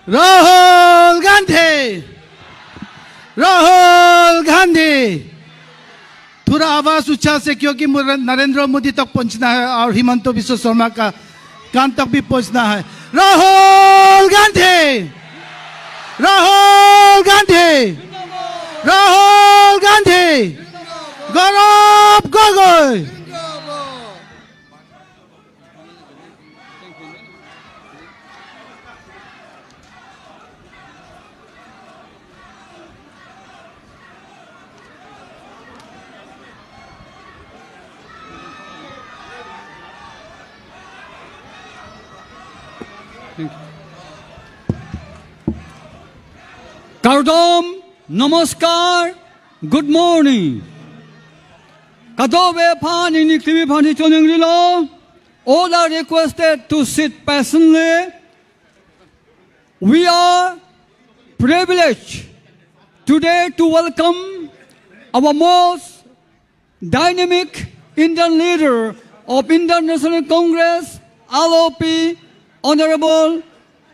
राहुल गांधी, राहुल गांधी। थोड़ा आवाज ऊंचा से, क्योंकि नरेंद्र मोदी तक पहुंचना है और हिमंत बिश्व शर्मा का कान तक भी पहुंचना है। Rahul Gandhi, Rahul Gandhi, Rahul Gandhi, Gaurav Gogoi. Kardom, Namaskar, good morning. Kadobe Pan in the Klipani Toninglo, all are requested to sit patiently. We are privileged today to welcome our most dynamic Indian leader of Indian National Congress, LOP, Honorable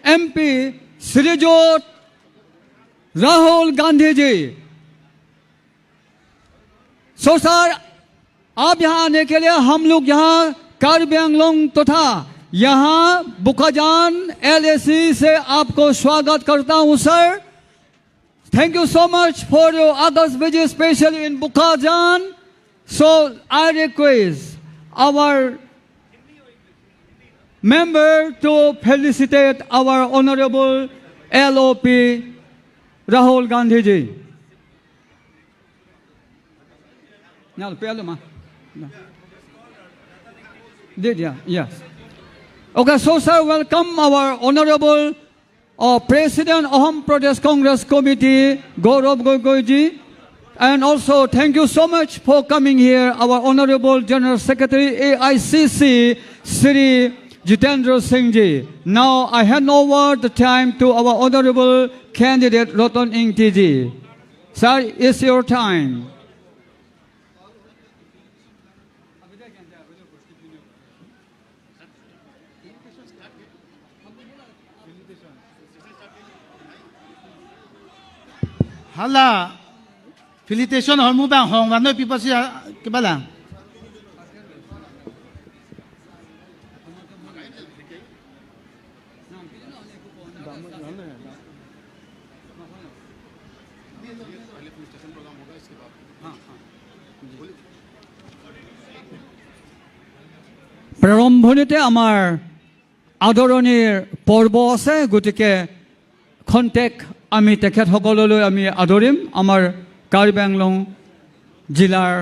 MP Srijot Rahul Gandhi ji. So sir, आप यहाँ आने के लिए हम लोग यहाँ कार्बी आंगलोंग तथा यहाँ बुकाजान LAC से आपको स्वागत करता हूँ sir. Thank you so much for your august visit specially in Bokajan. So I request our member to felicitate our honorable LOP Rahul Gandhi ji. Now, did yeah, yes. Okay, so sir, welcome our honorable President Ahom Pradesh Congress Committee Gaurav Gogoi ji, and also thank you so much for coming here. Our honorable General Secretary AICC Sri Jitendra Singh ji. Now I hand over the time to our honorable candidate Rotan Ingti ji. Sir, it's your time. Hala, felicitation hormu bang hong wano people si kibala. প্ৰাৰম্ভণিতে আমাৰ আদৰণিৰ পৰ্ব আছে, গতিকে খন্তেক আমি তেখেতসকললৈ আমি আদৰিম আমাৰ কাৰ্বি আংলং জিলাৰ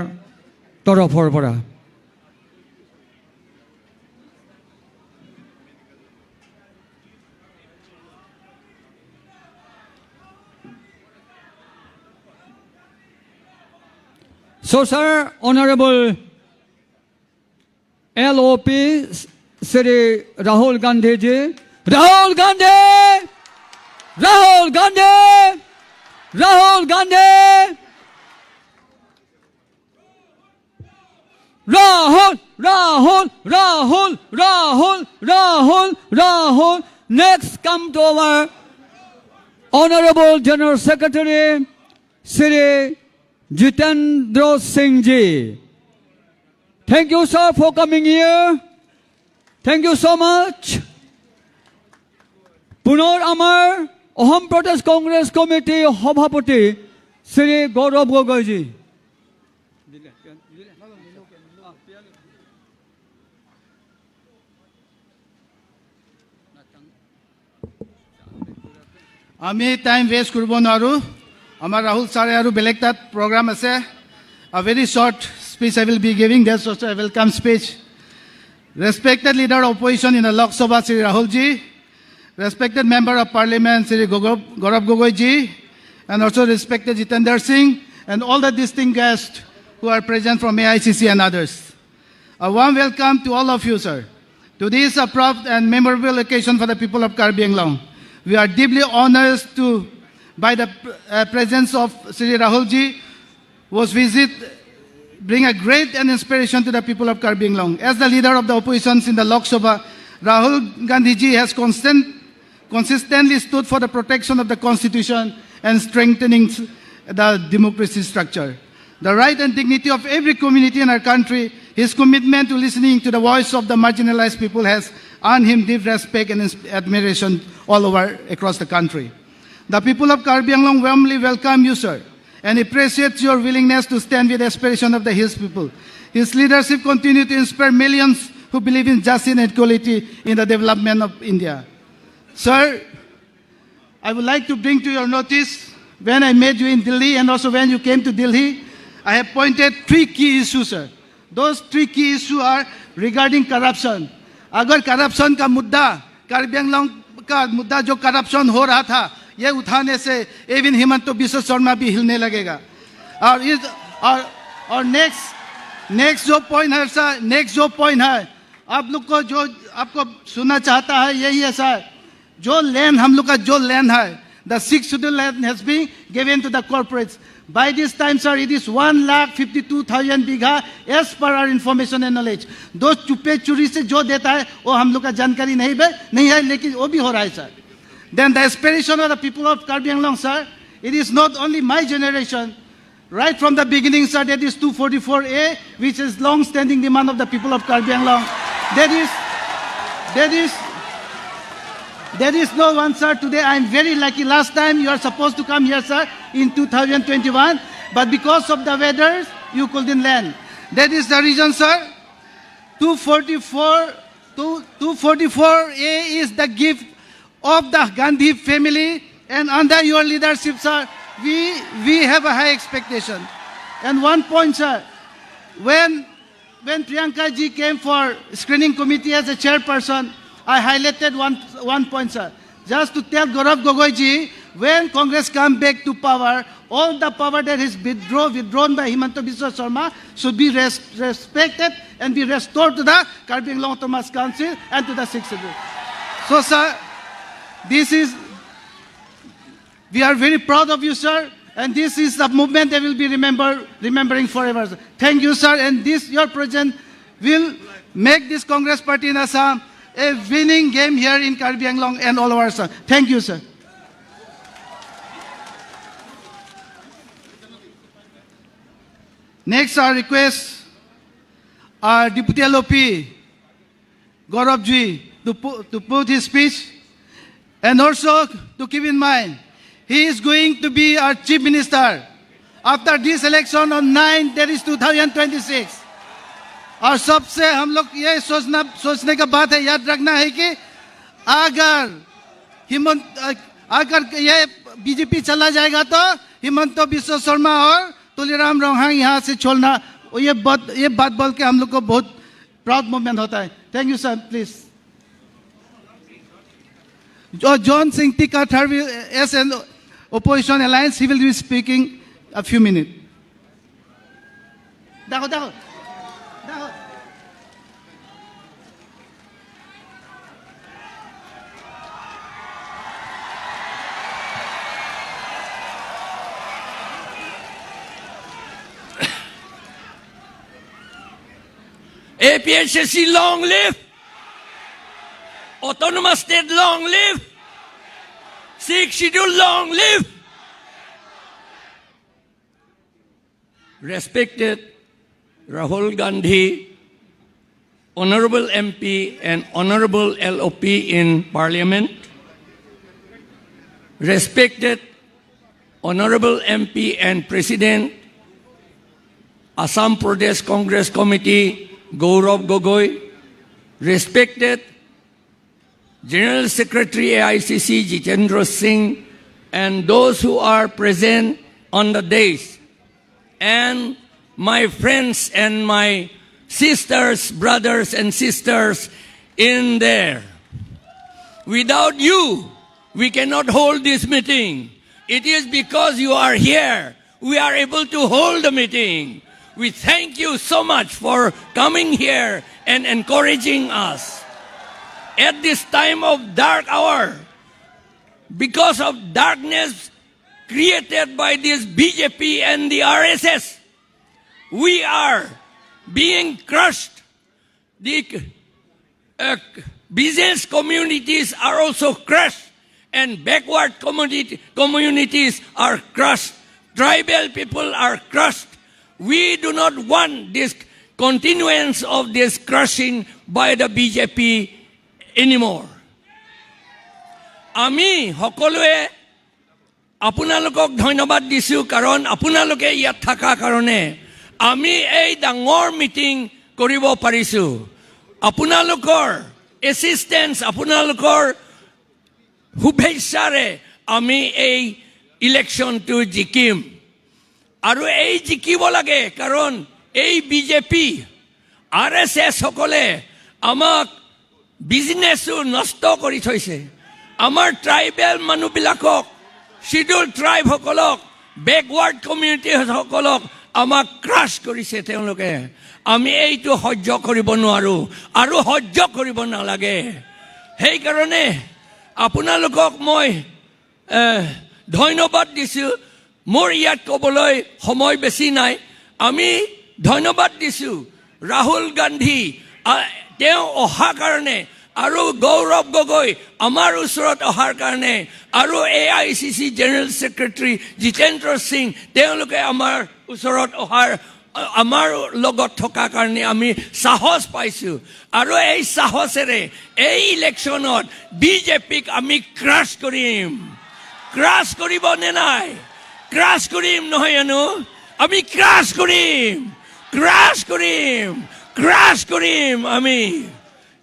তৰফৰ পৰা। So sir, honorable LOP Sri Rahul Gandhi ji. Rahul Gandhi! Rahul Gandhi! Rahul Gandhi! Rahul, Rahul, Rahul, Rahul, Rahul, Rahul. Next come to our Honorable General Secretary Sri Jitendra Singh ji. Thank you, sir, for coming here. Thank you so much. Punor Amar, Ahom Pradesh Congress Committee Sabhapati, Sri Gaurav Gogoi ji. Ami time waste kurbo naru. Amar Rahul sare aru belektat program ase. A very short speech I will be giving. That's also a welcome speech. Respected leader of opposition in the Lok Sabha, Sri Rahul ji. Respected member of parliament, Sri Gaurav Gogoi ji. And also respected Jitendra Singh and all the distinguished guests who are present from AICC and others. A warm welcome to all of you, sir. Today is a proud and memorable occasion for the people of Karbi Anglong. We are deeply honored by the presence of Sri Rahul ji, whose visit bring a great and inspiration to the people of Karbi Anglong. As the leader of the oppositions in the Lok Sabha, Rahul Gandhi ji has constant consistently stood for the protection of the Constitution and strengthening the democracy structure. The right and dignity of every community in our country, his commitment to listening to the voice of the marginalized people has earned him deep respect and admiration all over across the country. The people of Karbi Anglong warmly welcome you, sir, and appreciate your willingness to stand with the aspiration of the Hills people. His leadership continues to inspire millions who believe in justice and equality in the development of India. Sir, I would like to bring to your notice, when I met you in Delhi and also when you came to Delhi, I have pointed 3 key issues, sir. Those 3 key issues are regarding corruption. अगर corruption का मुद्दा, कार्बी आंगलोंग का मुद्दा जो corruption हो रहा था, ये उठाने से एविन हिमंत बिश्व शर्मा भी हिलने लगेगा. और नेक्स्ट जो पॉइंट है सर, नेक्स्ट जो पॉइंट है, आप लोग को जो आपको सुनना चाहता है यही है सर, जो लैंड हम लोग का जो लैंड है, the 6th schedule land has been given to the corporates. By this time, sir, it is 1,52,000 bigha as per our information and knowledge. दो चुपे चुरी से जो देता है वो हम लोग का जानकारी नहीं है, लेकिन वो भी हो रहा है sir. Then the aspiration of the people of Karbi Anglong, sir, it is not only my generation. Right from the beginning, sir, that is 244A, which is long-standing demand of the people of Karbi Anglong. There is no one, sir. Today I am very lucky. Last time you are supposed to come here, sir, in 2021, but because of the weather, you couldn't land. That is the reason, sir. 244A is the gift of the Gandhi family, and under your leadership, sir, we have a high expectation. And one point, sir, when Priyanka ji came for screening committee as a chairperson, I highlighted one point, sir. Just to tell Gaurav Gogoi ji, when Congress come back to power, all the power that is withdrawn by Himanta Biswa Sharma should be respected and be restored to the Karbi Anglong Autonomous Council and to the 6th schedule. So, sir, we are very proud of you, sir, and this is the movement that will be remembering forever. Sir. Thank you, sir, and your presence will make this Congress party in Assam a winning game here in Karbi Anglong and all over, sir. Thank you, sir. Next, I request our Deputy LOP, Gaurav ji, to put his speech, and also to keep in mind, he is going to be our Chief Minister after this election on 9, that is 2026. और सबसे हम लोग ये सोचने का बात है, याद रखना है कि अगर ये बीजेपी चला जाएगा तो हिमंत बिश्व शर्मा और तुलीराम रोहांग यहाँ से छोड़ना, ये बात बोल के हम लोग को बहुत प्राउड मोमेंट होता है. Thank you sir. Please John Singh Tikathar as an opposition alliance, he will be speaking a few minutes. Daho. APHSC long live, autonomous state long live, 6th schedule long live. Respected Rahul Gandhi, Honorable MP and Honorable LOP in Parliament, respected Honorable MP and President, Assam Pradesh Congress Committee, Gaurav Gogoi, respected General Secretary AICC Jitendra Singh, and those who are present on the dais, and my friends and my sisters, brothers and sisters in there. Without you, we cannot hold this meeting. It is because you are here, we are able to hold the meeting. We thank you so much for coming here and encouraging us. At this time of dark hour, because of darkness created by this BJP and the RSS, we are being crushed. The business communities are also crushed and backward communities are crushed. Tribal people are crushed. We do not want this continuance of this crushing by the BJP anymore. Ami hokolue আপোনালোকক ধন্যবাদ দিছো কাৰণ আপোনালোকে ইয়াত থাকা কাৰণে আমি এই ডাঙৰ মিটিং কৰিব পাৰিছো আপোনালোকৰ এসিস্টেন্স আপোনালোকৰ শুভেচ্ছাৰে আমি এই ইলেকশনটো জিকিম আৰু এই জিকিব লাগে কাৰণ এই বিজেপি আৰএসএস সকলে আমাক বিজনেসও নষ্ট কৰি থৈছে আমাৰ ট্ৰাইবেল মানুহবিলাকক শিডিউল ট্ৰাইব সকলক ব্যাকওয়ার্ড কমিউনিটি সকলক আমাক ক্ৰাশ কৰিছে তেওঁলোকে আমি এইটো সহ্য কৰিব নোৱাৰো আৰু সহ্য কৰিব নালাগে সেই কাৰণে আপোনালোকক মই ধন্যবাদ দিছো মোৰ ইয়াত ক'বলৈ সময় বেছি নাই আমি ধন্যবাদ দিছো ৰাহুল গান্ধী তেওঁ অহা কাৰণে আৰু গৌৰৱ গগৈ আমাৰ ওচৰত অহাৰ কাৰণে আৰু AICC general secretary Jitendra Singh তেওঁলোকে আমাৰ ওচৰত অহাৰ আমাৰ লগত থকা কাৰণে আমি সাহস পাইছো আৰু এই সাহসেৰে এই ইলেকশনত বিজেপিক আমি ক্ৰাশ কৰিব নে নাই ক্ৰাশ কৰিম নহয় জানো আমি ক্ৰাশ কৰিম আমি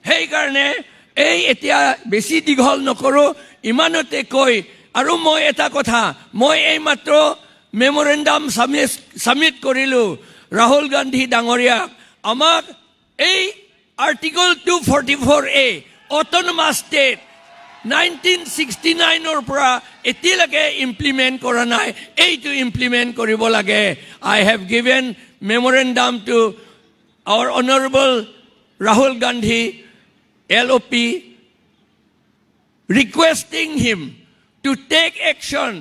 সেই কাৰণে এই এতিয়া বেছি দীঘল নকৰো ইমানতে কৈ আৰু মই এটা কথা মই এই মাত্ৰ মেমোৰেন্ডাম সাবমিট কৰিলো ৰাহুল গান্ধী ডাঙৰীয়াক আমাক এই আৰ্টিকল 244A অটোনমাস ষ্টেট 1969 ৰ পৰা এতিয়ালৈকে ইমপ্লিমেন্ট কৰা নাই এইটো ইমপ্লিমেন্ট কৰিব লাগে I have given memorandum to our honorable Rahul Gandhi LOP requesting him to take action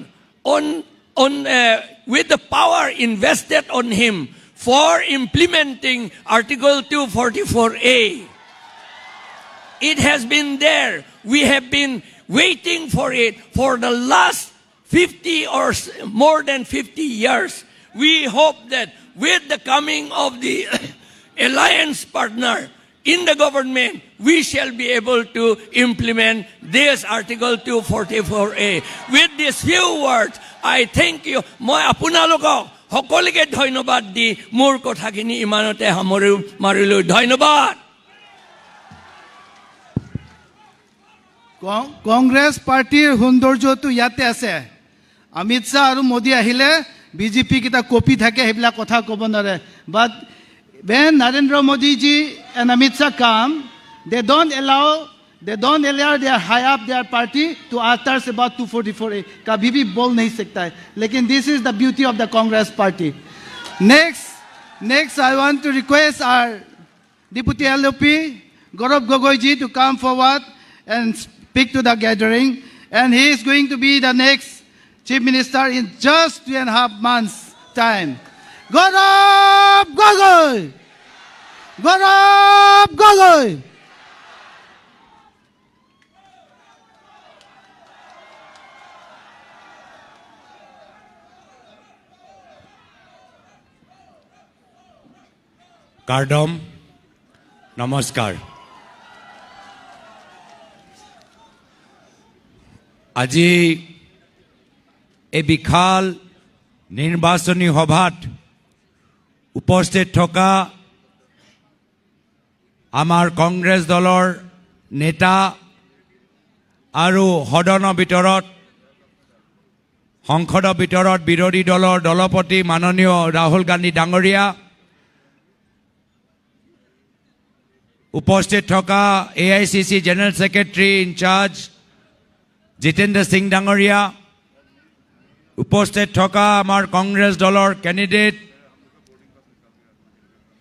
with the power invested on him for implementing Article 244A. It has been there. We have been waiting for it for the last 50 or more than 50 years. We hope that with the coming of the alliance partner in the government, we shall be able to implement this Article 244A. With these few words, I thank you. Moi আপোনালোকক সকলোকে ধন্যবাদ দি মোৰ কথাখিনি ইমানতে মাৰিলো ধন্যবাদ কংগ্ৰেছ পাৰ্টিৰ সৌন্দৰ্যটো ইয়াতে আছে অমিত শাহ আৰু মোদী আহিলে বিজেপি কিটা কপি থাকে সেইবিলাক কথা ক'ব নোৱাৰে but when Narendra Modi ji and Amit Shah come, they don't allow their high up their party to utter about 244A. कभी भी बोल नहीं सकता है. लेकिन this is the beauty of the Congress party. Next, I want to request our Deputy LOP, Gaurav Gogoi ji, to come forward and speak to the gathering. And he is going to be the next Chief Minister in just 2.5 months' time. Gaurav Gogoi! Gaurav Gogoi! Kardom, Namaskar. আজি এই বিশাল নিৰ্বাচনী সভাত উপস্থিত থকা আমাৰ কংগ্ৰেছ দলৰ নেতা আৰু সদনৰ ভিতৰত সংসদৰ ভিতৰত বিৰোধী দলৰ দলপতি মাননীয় ৰাহুল গান্ধী ডাঙৰীয়া উপস্থিত থকা AICC general secretary in-charge Jitendra Singh ডাঙৰীয়া উপস্থিত থকা আমাৰ কংগ্ৰেছ দলৰ কেণ্ডিডেট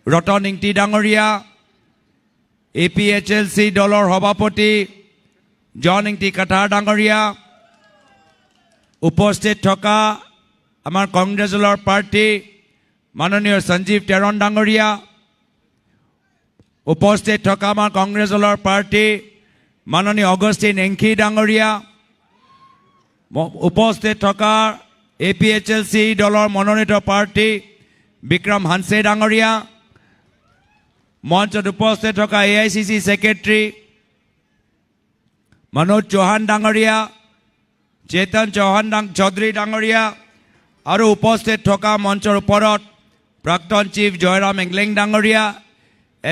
ৰতন ইংতি ডাঙৰীয়া APHLC দলৰ সভাপতি জন ইংতি কাটাৰ ডাঙৰীয়া উপস্থিত থকা আমাৰ কংগ্ৰেছ দলৰ প্ৰাৰ্থী মাননীয় সঞ্জীৱ তেৰণ ডাঙৰীয়া উপস্থিত থকা আমাৰ কংগ্ৰেছ দলৰ প্ৰাৰ্থী মাননীয় অগষ্টিন এংখি ডাঙৰীয়া উপস্থিত থকা APHLC দলৰ মনোনীত প্ৰাৰ্থী বিক্ৰম হানছে ডাঙৰীয়া, মঞ্চত উপস্থিত থকা AICC সেক্ৰেটাৰী মনোজ চৌহান ডাঙৰীয়া, চেতন চৌহান চৌধুৰী ডাঙৰীয়া আৰু উপস্থিত থকা মঞ্চৰ ওপৰত প্ৰাক্তন চিফ জয়ৰাম এংলেং ডাঙৰীয়া,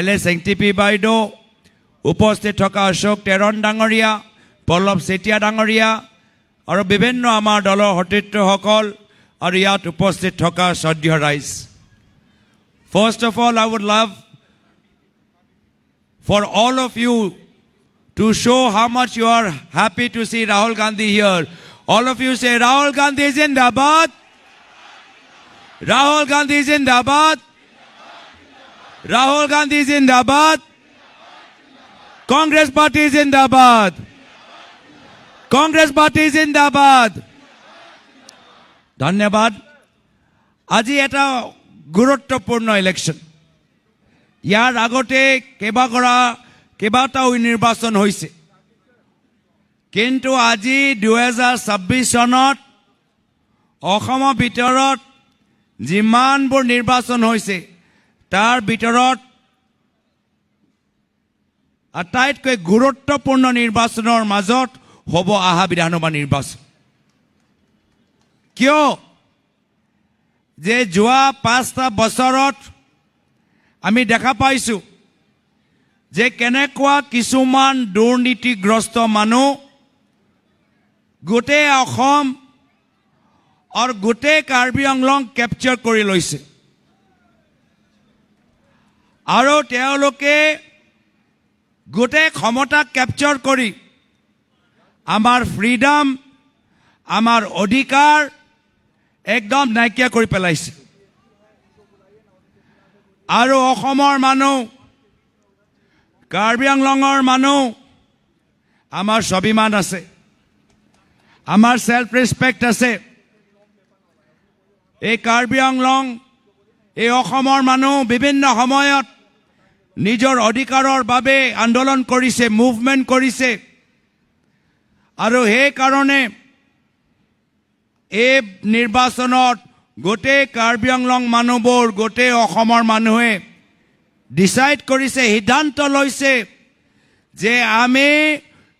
LS এংটিপি বাইদেউ, উপস্থিত থকা অশোক টেৰণ ডাঙৰীয়া, পল্লৱ চেতিয়া ডাঙৰীয়া আৰু বিভিন্ন আমাৰ দলৰ সতীৰ্থসকল আৰু ইয়াত উপস্থিত থকা শ্ৰদ্ধেয় ৰাইজ। First of all, I would love for all of you to show how much you are happy to see Rahul Gandhi here. All of you say, Rahul Gandhi Zindabad. Rahul Gandhi Zindabad. Rahul Gandhi Zindabad. Congress Party Zindabad. Congress Party Zindabad. ধন্যবাদ। আজি এটা গুৰুত্বপূৰ্ণ election. ইয়াৰ আগতে কেইবাটাও নিৰ্বাচন হৈছে, কিন্তু আজি 2026 চনত অসমৰ ভিতৰত যিমানবোৰ নিৰ্বাচন হৈছে তাৰ ভিতৰত আটাইতকৈ গুৰুত্বপূৰ্ণ নিৰ্বাচনৰ মাজত হ'ব অহা বিধানসভা নিৰ্বাচন। কিয় যে যোৱা 5টা বছৰত আমি দেখা পাইছোঁ যে কেনেকুৱা কিছুমান দুৰ্নীতিগ্ৰস্ত মানুহ গোটেই অসম আৰু গোটেই কাৰ্বি আংলং কেপচাৰ কৰি লৈছে আৰু তেওঁলোকে গোটেই ক্ষমতা কেপচাৰ কৰি আমাৰ ফ্ৰীডম, আমাৰ অধিকাৰ একদম নাইকিয়া কৰি পেলাইছে। আৰু অসমৰ মানুহ, কাৰ্বি আংলঙৰ মানুহ, আমাৰ স্বাভিমান আছে, আমাৰ সেলফ ৰেসপেক্ট আছে। এই কাৰ্বি আংলং, এই অসমৰ মানুহ বিভিন্ন সময়ত নিজৰ অধিকাৰৰ বাবে আন্দোলন কৰিছে, মুভমেণ্ট কৰিছে আৰু সেইকাৰণে এই নিৰ্বাচনত গোটেই কাৰ্বি আংলং মানুহবোৰ, গোটেই অসমৰ মানুহে ডিসাইড কৰিছে, সিদ্ধান্ত লৈছে যে আমি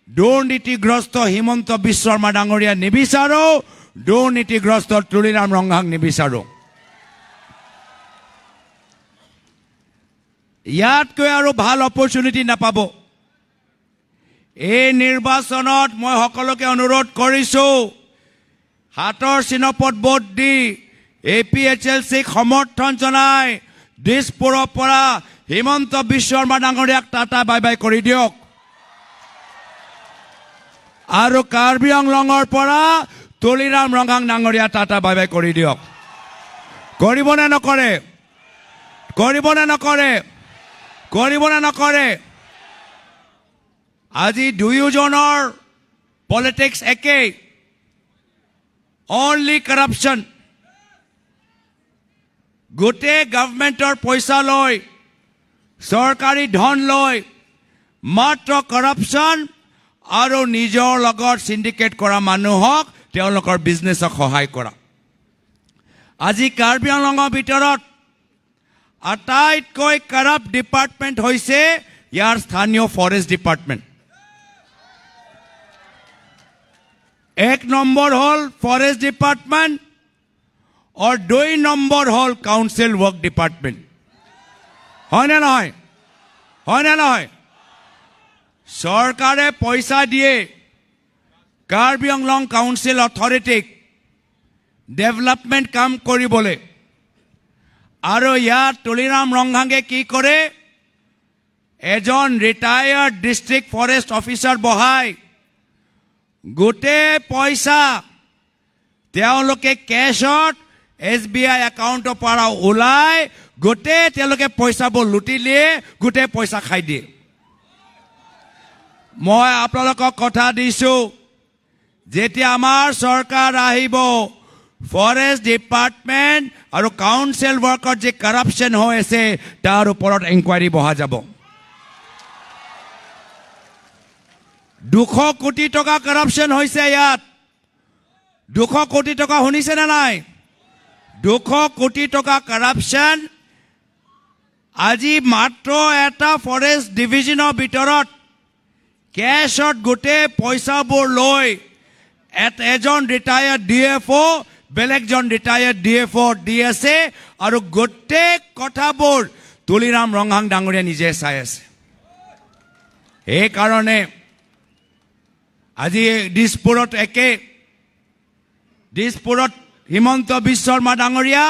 দুৰ্নীতিগ্ৰস্ত হিমন্ত বিশ্ব শৰ্মা ডাঙৰীয়া নিবিচাৰোঁ, দুৰ্নীতিগ্ৰস্ত তুলিৰাম ৰংহাং নিবিচাৰোঁ। ইয়াতকৈ আৰু ভাল অপৰচুনিটি নাপাব। এই নিৰ্বাচনত মই সকলোকে অনুৰোধ কৰিছোঁ, হাতৰ চিনপত ভোট দি APHLCক সমৰ্থন জনাই দিছপুৰৰ পৰা হিমন্ত বিশ্ব শৰ্মা ডাঙৰীয়াক টাটা বাই বাই কৰি দিয়ক আৰু কাৰ্বি আংলঙৰ পৰা তুলিৰাম ৰংহাং ডাঙৰীয়া টাটা বাই বাই কৰি দিয়ক। কৰিবনে নকৰে? কৰিবনে নকৰে? কৰিবনে নকৰে? আজি দুয়োজনৰ পলিটিক্স একেই, অনলি কৰাপশ্যন। গোটেই গভৰ্ণমেণ্টৰ পইচা লৈ, চৰকাৰী ধন লৈ মাত্ৰ কৰাপশ্যন আৰু নিজৰ লগত সিন্ডিকেট কৰা মানুহক তেওঁলোকৰ বিজনেছক সহায় কৰা। আজি কাৰ্বি আংলঙৰ ভিতৰত আটাইতকৈ কৰাপ্ট ডিপাৰ্টমেণ্ট হৈছে ইয়াৰ স্থানীয় ফৰেষ্ট ডিপাৰ্টমেণ্ট। 1 নম্বৰ হ'ল ফৰেষ্ট ডিপাৰ্টমেণ্ট আৰু 2 নম্বৰ হ'ল কাউন্সিল ৱৰ্ক ডিপাৰ্টমেণ্ট। হয়নে নহয়? হয়নে নহয়? চৰকাৰে পইচা দিয়ে কাৰ্বি আংলং কাউন্সিল অথৰিটিক ডেভেলপমেণ্ট কাম কৰিবলৈ, আৰু ইয়াত তুলিৰাম ৰংহাঙে কি কৰে, এজন ৰিটায়াৰ্ড ডিষ্ট্ৰিক্ট ফৰেষ্ট অফিচাৰ বহাই গোটেই পইচা তেওঁলোকে কেছত SBI একাউণ্টৰ পৰা ওলাই গোটেই তেওঁলোকে পইচাবোৰ লুটি লিয়ে, গোটেই পইচা খাই দিয়ে। মই আপোনালোকক কথা দিছোঁ, যেতিয়া আমাৰ চৰকাৰ আহিব, ফৰেষ্ট ডিপাৰ্টমেণ্ট আৰু কাউন্সিল ৱৰ্কত যে কৰাপশ্যন হৈ আছে তাৰ ওপৰত এনকুৱাৰী বহা যাব। 200 কোটি টকা কৰাপশ্যন হৈছে ইয়াত। 200 কোটি টকা শুনিছে না নাই 200 কোটি টকা কারাপশন আজি মাত্ৰ এটা ফৰেষ্ট ডিভিজনৰ ভিতৰত কেশত গোটে পইচাবোৰ লৈ এজন ৰিটায়াৰ্ড ডিএফও বেলেগজন ৰিটায়াৰ্ড ডিএফও দি আছে আৰু গোটে কথাবোৰ তুলিৰাম ৰংহাং ডাঙৰীয়া নিজে চাই আছে এই কাৰণে আজি দিছপুৰত হিমন্ত বিশ্ব শৰ্মা ডাঙৰীয়া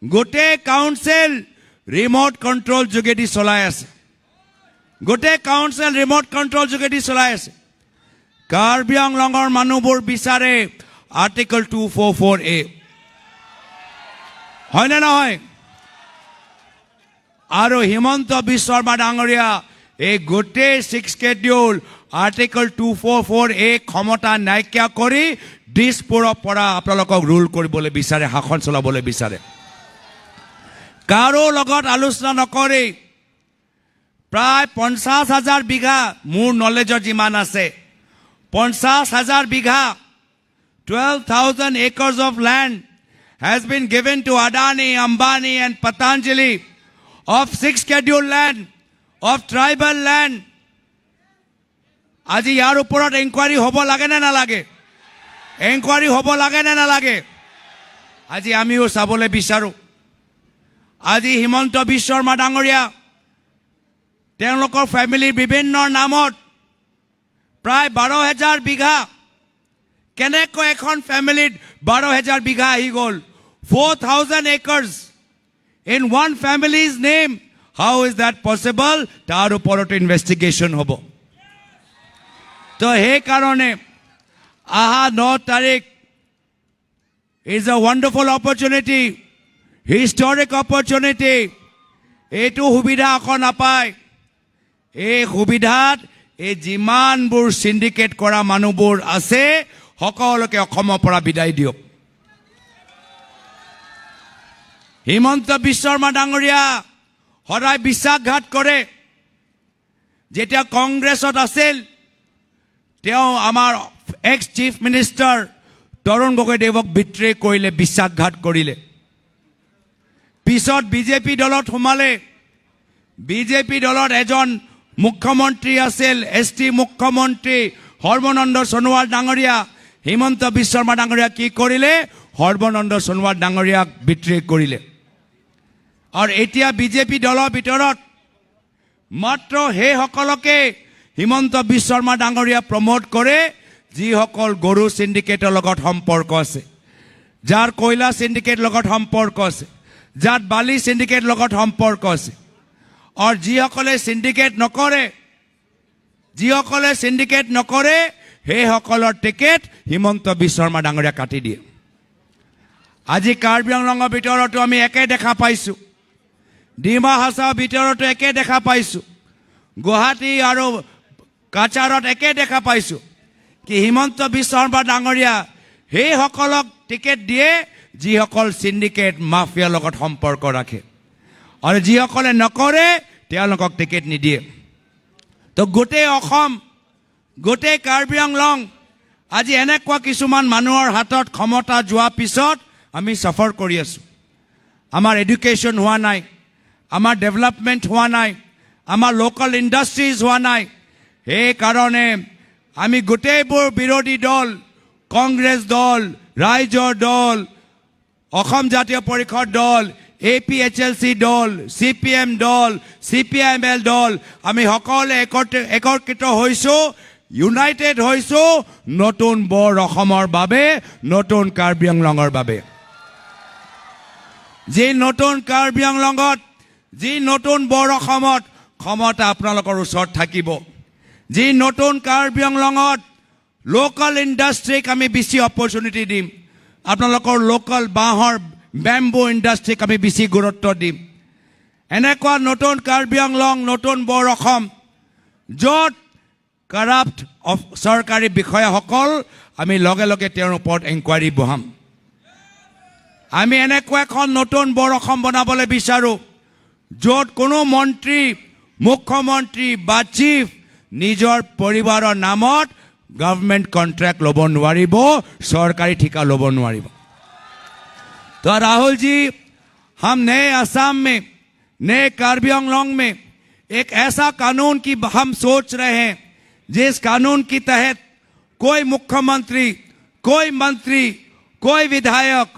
গোটে কাউন্সিল ৰিমোট কন্ট্ৰোল যোগেদি চলাই আছে গোটে কাউন্সিল ৰিমোট কন্ট্ৰোল যোগেদি চলাই আছে কাৰ্বি আংলঙৰ মানুহবোৰ বিচাৰে আৰ্টিকল 244A হয় না নহয় আৰু হিমন্ত বিশ্ব শৰ্মা ডাঙৰীয়া এই গোটে 6 স্কেডিউল আৰ্টিকল 244A ক্ষমতা নাইকিয়া কৰি দিছপুৰৰ পৰা আপোনালোকক ৰুল কৰিবলৈ বিচাৰে শাসন চলাবলৈ বিচাৰে কাৰো লগত আলোচনা নকৰি প্ৰায় 50,000 বিঘা মোৰ নলেজৰ যিমান আছে 50,000 বিঘা 12,000 acres of land has been given to Adani, Ambani and Patanjali of 6 scheduled land, of tribal land. আজি ইয়াৰ ওপৰত ইনকুৱাৰী হ'ব লাগে নে নালাগে ইনকুৱাৰী হ'ব লাগে নে নালাগে আজি আমিও চাবলৈ বিচাৰো আজি হিমন্ত বিশ্ব শৰ্মা ডাঙৰীয়া তেওঁলোকৰ ফ্যামিলিৰ বিভিন্ন নামত প্ৰায় 12,000 বিঘা কেনেকৈ এখন ফ্যামিলিত 12,000 বিঘা আহি গ'ল 4,000 acres in one family's name how is that possible তাৰ ওপৰত ইনভেষ্টিগেশ্যন হ'ব তো সেই কাৰণে আহা 9 তাৰিখ is a wonderful opportunity historic opportunity এইটো সুবিধা আকৌ নাপায় এই সুবিধাত এই যিমানবোৰ সিন্ডিকেট কৰা মানুহবোৰ আছে সকলোকে অসমৰ পৰা বিদায় দিয়ক হিমন্ত বিশ্ব শৰ্মা ডাঙৰীয়া সদায় বিশ্বাসঘাত কৰে যেতিয়া কংগ্ৰেছত আছিল তেওঁ আমাৰ এক্স চিফ মিনিষ্টাৰ তৰুণ গগৈদেৱক বিট্ৰে কৰিলে বিশ্বাসঘাত কৰিলে পিছত বিজেপি দলত সোমালে বিজেপি দলত এজন মুখ্যমন্ত্ৰী আছিল এছটি মুখ্যমন্ত্ৰী সৰ্বানন্দ সোণোৱাল ডাঙৰীয়া হিমন্ত বিশ্ব শৰ্মা ডাঙৰীয়া কি কৰিলে সৰ্বানন্দ সোণোৱাল ডাঙৰীয়াক বিট্ৰে কৰিলে আৰু এতিয়া বিজেপি দলৰ ভিতৰত মাত্ৰ সেই সকলকে হিমন্ত বিশ্ব শৰ্মা ডাঙৰীয়া প্ৰমোট কৰে যিসকল গৰু সিন্ডিকেটৰ লগত সম্পৰ্ক আছে যাৰ কয়লা সিন্ডিকেট লগত সম্পৰ্ক আছে যাৰ বালি সিন্ডিকেট লগত সম্পৰ্ক আছে আৰু যিসকলে সিন্ডিকেট নকৰে সেই সকলৰ টিকেট হিমন্ত বিশ্ব শৰ্মা ডাঙৰীয়া কাটি দিয়ে আজি কাৰ্বি আংলঙৰ ভিতৰতো আমি একে দেখা পাইছো ডিমা হাছাওৰ ভিতৰতো একে দেখা পাইছো গুৱাহাটী আৰু কাছাৰত একে দেখা পাইছো কি হিমন্ত বিশ্ব শৰ্মা ডাঙৰীয়া সেই সকলক টিকেট দিয়ে যিসকল সিন্ডিকেট মাফিয়াৰ লগত সম্পৰ্ক ৰাখে আৰু যিসকলে নকৰে তেওঁলোকক টিকেট নিদিয়ে তো গোটেই অসম গোটেই কাৰ্বি আংলং আজি এনেকুৱা কিছুমান মানুহৰ হাতত ক্ষমতা যোৱা পিছত আমি সাফাৰ কৰি আছো আমাৰ এডুকেশ্যন হোৱা নাই আমাৰ ডেভেলপমেণ্ট হোৱা নাই আমাৰ লোকাল ইণ্ডাষ্ট্ৰিজ হোৱা নাই সেই কাৰণে আমি গোটেইবোৰ বিৰোধী দল কংগ্ৰেছ দল ৰাইজৰ দল অসম জাতীয় পৰিষদ দল APHLC দল CPM দল CPIML দল আমি সকলে একত্ৰিত হৈছো ইউনাইটেড হৈছো নতুন বৰ অসমৰ বাবে নতুন কাৰ্বি আংলঙৰ বাবে যি নতুন কাৰ্বি আংলঙত যি নতুন বৰ অসমত ক্ষমতা আপোনালোকৰ ওচৰত থাকিব যি নতুন কাৰ্বি আংলঙত লোকাল ইণ্ডাষ্ট্ৰিক আমি বেছি অপৰচুনিটি দিম আপোনালোকৰ লোকাল বাঁহৰ বেম্বু ইণ্ডাষ্ট্ৰিক আমি বেছি গুৰুত্ব দিম এনেকুৱা নতুন কাৰ্বি আংলং নতুন বৰ অসম য'ত কাৰাপ্ট চৰকাৰী বিষয়াসকল আমি লগে লগে তেওঁৰ ওপৰত এনকুৱাৰী বহাম আমি এনেকুৱা এখন নতুন বৰ অসম বনাবলৈ বিচাৰো য'ত কোনো মন্ত্ৰী মুখ্যমন্ত্ৰী বা চিফ নিজৰ পৰিবাৰৰ নামত गवर्नमेंट कॉन्ट्रैक्ट लोब नोवारिब सरकारी ठिका लोब नोवारिब। तो राहुल जी, हम नए असम में, नए कार्बी आंगलॉन्ग में एक ऐसा कानून की हम सोच रहे हैं जिस कानून के तहत कोई मुख्यमंत्री, कोई मंत्री, कोई विधायक,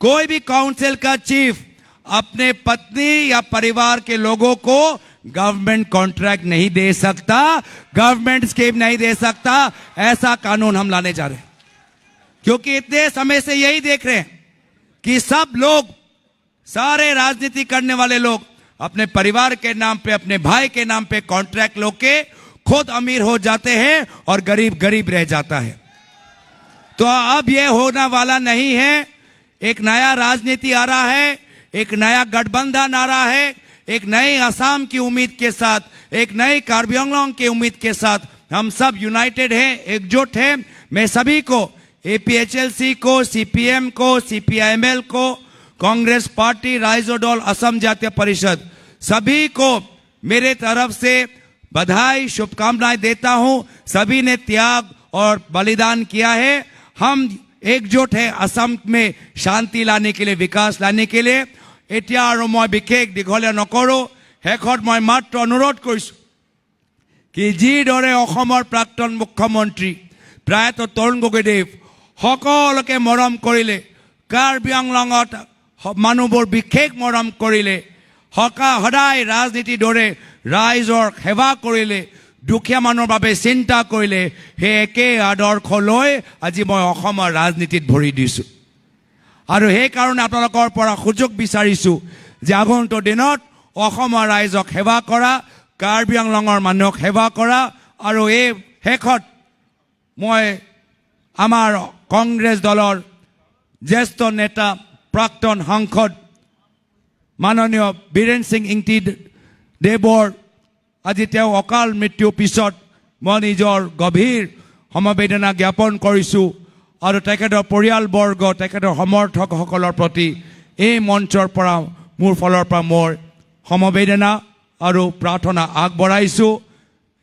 कोई भी काउंसिल का चीफ अपने पत्नी या परिवार के लोगों को गवर्नमेंट कॉन्ट्रैक्ट नहीं दे सकता, गवर्नमेंट स्कीम नहीं दे सकता। ऐसा कानून हम लाने जा रहे हैं, क्योंकि इतने समय से यही देख रहे हैं कि सब लोग, सारे राजनीति करने वाले लोग अपने परिवार के नाम पे, अपने भाई के नाम पे कॉन्ट्रैक्ट लो के खुद अमीर हो जाते हैं और गरीब गरीब रह जाता है। तो अब यह होने वाला नहीं है। एक नया राजनीति आ रहा है, एक नया गठबंधन आ रहा है, एक नए असम की उम्मीद के साथ, एक नए कार्बी आंगलॉन्ग की उम्मीद के साथ हम सब यूनाइटेड हैं, एकजुट हैं। मैं सभी को, एपीएचएलसी को, सीपीएम को, सीपीआईएमएल को, कांग्रेस पार्टी, राइजो दल, असम जातीय परिषद, सभी को मेरे तरफ से बधाई, शुभकामनाएं देता हूं। सभी ने त्याग और बलिदान किया है। हम एकजुट है असम में शांति लाने के लिए, विकास लाने के लिए। এতিয়া আৰু মই বিশেষ দীঘলীয়া নকৰোঁ। শেষত মই মাত্ৰ অনুৰোধ কৰিছোঁ কি যিদৰে অসমৰ প্ৰাক্তন মুখ্যমন্ত্ৰী প্ৰয়াত তৰুণ গগৈদেৱ সকলোকে মৰম কৰিলে, কাৰ্বি আংলঙত মানুহবোৰ বিশেষ মৰম কৰিলে, সদায় ৰাজনীতিৰ দৰে ৰাইজৰ সেৱা কৰিলে, দুখীয়া মানুহৰ বাবে চিন্তা কৰিলে, সেই একে আদৰ্শ লৈ আজি মই অসমৰ ৰাজনীতিত ভৰি দিছোঁ। আৰু সেইকাৰণে আপোনালোকৰ পৰা সুযোগ বিচাৰিছোঁ যে আগন্তুক দিনত অসমৰ ৰাইজক সেৱা কৰা, কাৰ্বি আংলঙৰ মানুহক সেৱা কৰা। আৰু এই শেষত মই আমাৰ কংগ্ৰেছ দলৰ জ্যেষ্ঠ নেতা, প্ৰাক্তন সাংসদ মাননীয় বীৰেন সিং ইংতি দেৱৰ আজি তেওঁ অকাল মৃত্যুৰ পিছত মই নিজৰ গভীৰ সমবেদনা জ্ঞাপন কৰিছোঁ। আৰু তেখেতৰ পৰিয়ালবৰ্গ, তেখেতৰ সমৰ্থকসকলৰ প্ৰতি এই মঞ্চৰ পৰা মোৰ ফালৰ পৰা মোৰ সমবেদনা और प्रार्थना आगबढ़ाईसु।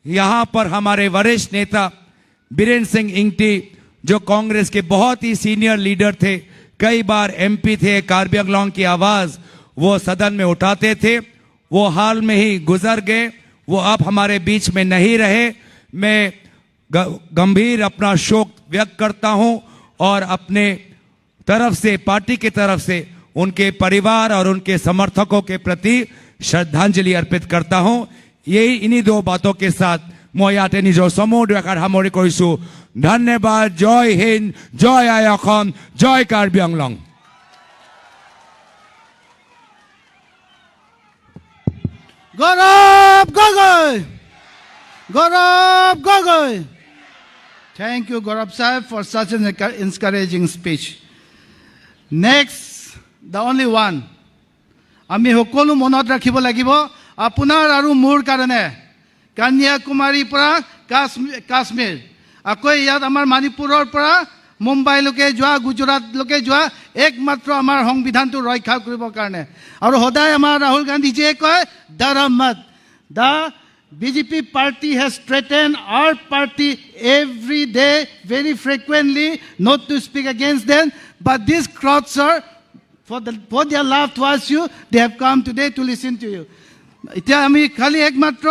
यहाँ पर हमारे वरिष्ठ नेता बीरेन सिंह इंगटी जो कांग्रेस के बहुत ही सीनियर लीडर थे, कई बार एमपी थे, कार्बी आंगलॉन्ग की आवाज वो सदन में उठाते थे, वो हाल में ही गुजर गए, वो अब हमारे बीच में नहीं रहे। मैं गंभीर अपना शोक व्यक्त करता हूं और अपने तरफ से, पार्टी की तरफ से उनके परिवार और उनके समर्थकों के प्रति श्रद्धांजलि अर्पित करता हूं। यही इन्हीं दो बातों के साथ मैं याते निजर समूह दुआर सामरी करिसु। धन्यवाद। जय हिंद, जय आइ असम, जय Karbi Anglong. Gaurav Gogoi, Gaurav Gogoi. Thank you, Gaurav Sahib, for such an encouraging speech. Next, the only one. আমি সকলো মনত ৰাখিব লাগিব আপোনাৰ আৰু মোৰ কাৰণে কন্যাকুমাৰীৰ পৰা কাশ্মীৰ, আকৌ ইয়াত আমাৰ মণিপুৰৰ পৰা মুম্বাইলৈকে যোৱা, গুজৰাটলৈকে যোৱা একমাত্ৰ আমাৰ সংবিধানটো ৰক্ষা কৰিবৰ কাৰণে। আৰু সদায় আমাৰ ৰাহুল গান্ধীজীয়ে কয় ধৰ্ম মত। The BJP party has threatened our party every day, very frequently, not to speak against them. But these crowds, sir, for their love towards you, they have come today to listen to you. এতিয়া আমি খালি একমাত্ৰ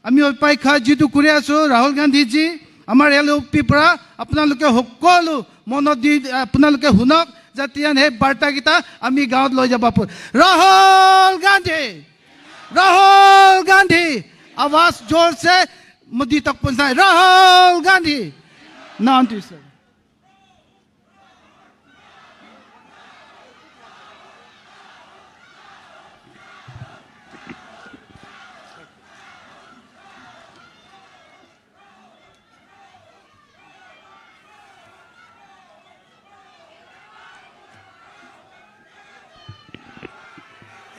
আমি অপেক্ষা যিটো কৰি আছো ৰাহুল গান্ধীজী আমাৰ এলওপি পৰা আপোনালোকে সকলো মনত দি আপোনালোকে শুনক, যাতে এই বাৰ্তাকেইটা আমি গাঁৱত লৈ যাব পাৰোঁ। राहुल गांधी, राहुल गांधी, आवाज जोर से मोदी तक पहुंचाए। राहुल गांधी। नाम जी sir.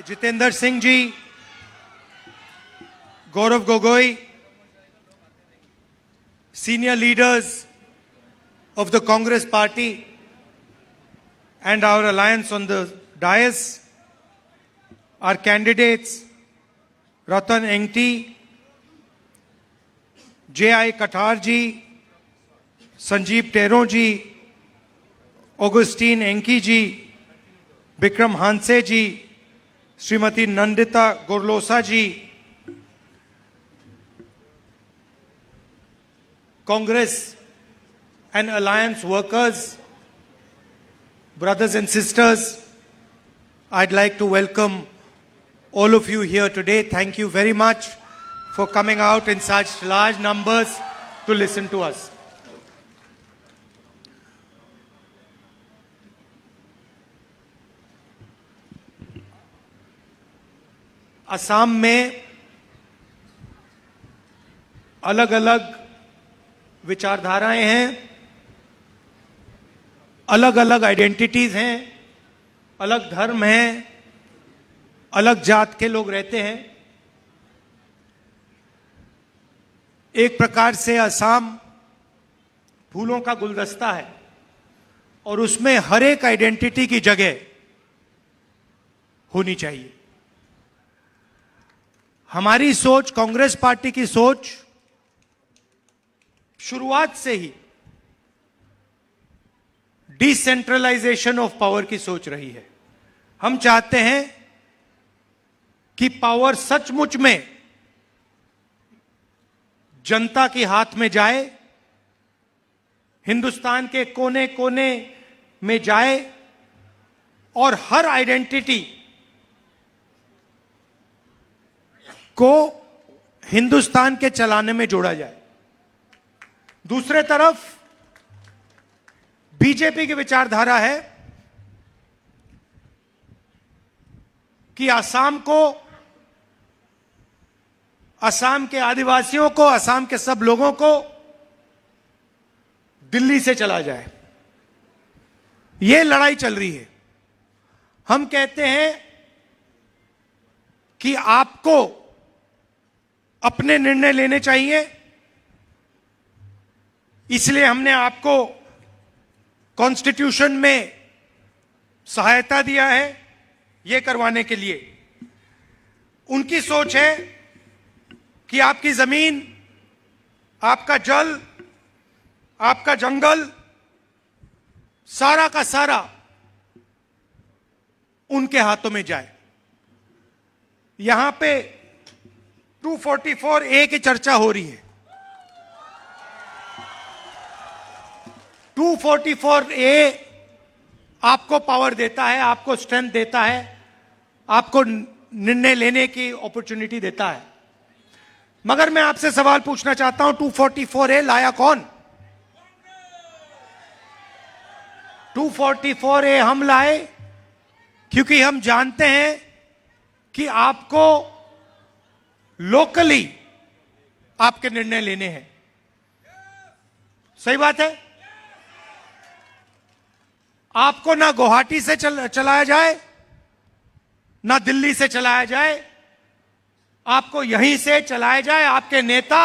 Jitendra Singh ji, Gaurav Gogoi, senior leaders of the Congress party and our alliance on the dais, our candidates Ratan Engti, J.I. Katharji, Sanjeev Tero ji, Augustine Engti ji, Vikram Hanse ji, Shrimati Nandita Gorlosa ji, Congress and Alliance workers, brothers and sisters, I'd like to welcome all of you here today. Thank you very much for coming out in such large numbers to listen to us. Assam में अलग अलग विचारधाराएं हैं, अलग अलग identities हैं, अलग धर्म हैं, अलग जात के लोग रहते हैं। एक प्रकार से असम फूलों का गुलदस्ता है और उसमें हर एक आइडेंटिटी की जगह होनी चाहिए। हमारी सोच, कांग्रेस पार्टी की सोच शुरुआत से ही डिसेंट्रलाइजेशन ऑफ पावर की सोच रही है। हम चाहते हैं कि पावर सचमुच में जनता के हाथ में जाए, हिंदुस्तान के कोने कोने में जाए और हर आइडेंटिटी को हिंदुस्तान के चलाने में जोड़ा जाए। दूसरे तरफ बीजेपी की विचारधारा है कि असम को, असम के आदिवासियों को, असम के सब लोगों को दिल्ली से चला जाए। यह लड़ाई चल रही है। हम कहते हैं कि आपको अपने निर्णय लेने चाहिए, इसलिए हमने आपको कॉन्स्टिट्यूशन में सहायता दिया है यह करवाने के लिए। उनकी सोच है कि आपकी जमीन, आपका जल, आपका जंगल, सारा का सारा उनके हाथों में जाए। यहां पे 244A की चर्चा हो रही है। 244A आपको पावर देता है, आपको स्ट्रेंथ देता है, आपको निर्णय लेने की अपॉर्चुनिटी देता है। मगर मैं आपसे सवाल पूछना चाहता हूं, 244A लाया कौन? 244A हम लाए क्योंकि हम जानते हैं कि आपको लोकली आपके निर्णय लेने हैं। सही बात है? आपको ना गुवाहाटी से चलाया जाए, ना दिल्ली से चलाया जाए, आपको यहीं से चलाया जाए। आपके नेता,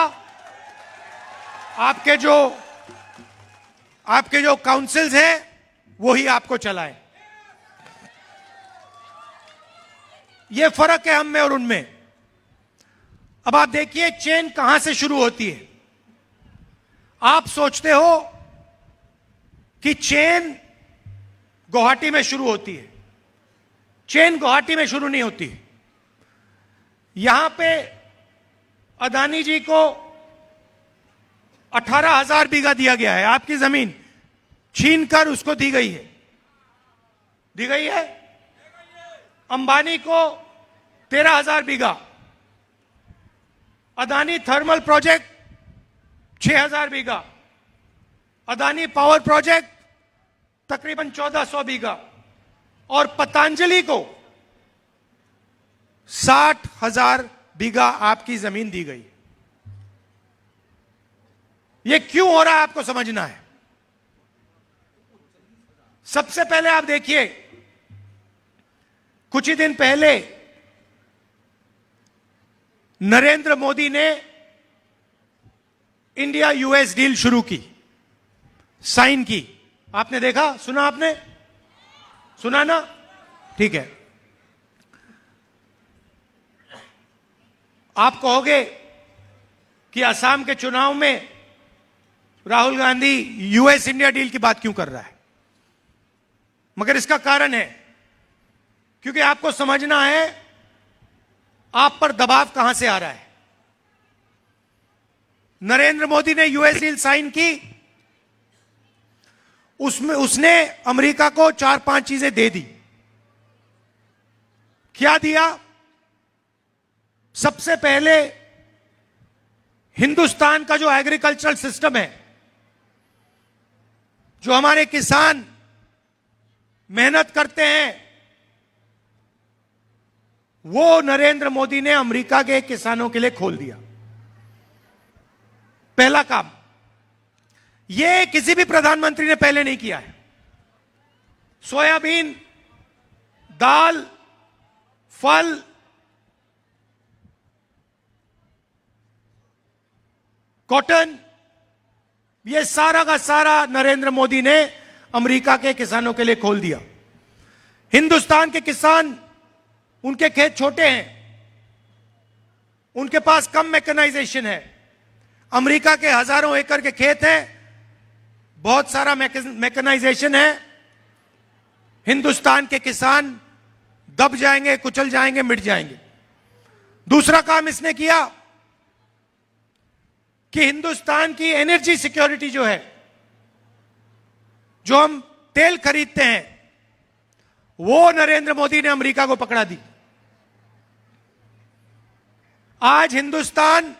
आपके जो काउंसिल्स हैं वही आपको चलाए। यह फर्क है हम में और उनमें। अब आप देखिए चेन कहां से शुरू होती है। आप सोचते हो कि चेन गुवाहाटी में शुरू होती है। चेन गुवाहाटी में शुरू नहीं होती। यहां पे अदानी जी को 18,000 बीघा दिया गया है। आपकी जमीन छीनकर उसको दी गई है। दी गई है। अंबानी को 13,000 बीघा। अदानी थर्मल प्रोजेक्ट 6,000 बीघा। अदानी पावर प्रोजेक्ट तकरीबन 1,400 बीघा। और पतंजलि को 60,000 बीघा आपकी जमीन दी गई। यह क्यों हो रहा है आपको समझना है। सबसे पहले आप देखिए, कुछ ही दिन पहले नरेंद्र मोदी ने इंडिया यूएस डील शुरू की, साइन की। आपने देखा, सुना? आपने सुना ना? ठीक है। आप कहोगे कि असम के चुनाव में Rahul Gandhi US India deal की बात क्यों कर रहा है? मगर इसका कारण है क्योंकि आपको समझना है आप पर दबाव कहां से आ रहा है। नरेंद्र मोदी ने यूएस डील साइन की, उसमें उसने अमेरिका को 4-5 चीजें दे दी। क्या दिया? सबसे पहले हिंदुस्तान का जो एग्रीकल्चरल सिस्टम है, जो हमारे किसान मेहनत करते हैं, वो नरेंद्र मोदी ने अमेरिका के किसानों के लिए खोल दिया। पहला काम यह किसी भी प्रधानमंत्री ने पहले नहीं किया है। सोयाबीन, दाल, फल, कॉटन, यह सारा का सारा नरेंद्र मोदी ने अमेरिका के किसानों के लिए खोल दिया। हिंदुस्तान के किसान, उनके खेत छोटे हैं, उनके पास कम मैकेनाइजेशन है। अमेरिका के हजारों एकड़ के खेत हैं, बहुत सारा मैकेनाइजेशन है। हिंदुस्तान के किसान दब जाएंगे, कुचल जाएंगे, मिट जाएंगे। दूसरा काम इसने किया कि हिंदुस्तान की एनर्जी सिक्योरिटी जो है, जो हम तेल खरीदते हैं, वो नरेंद्र मोदी ने अमेरिका को पकड़ा दी। आज हिंदुस्तान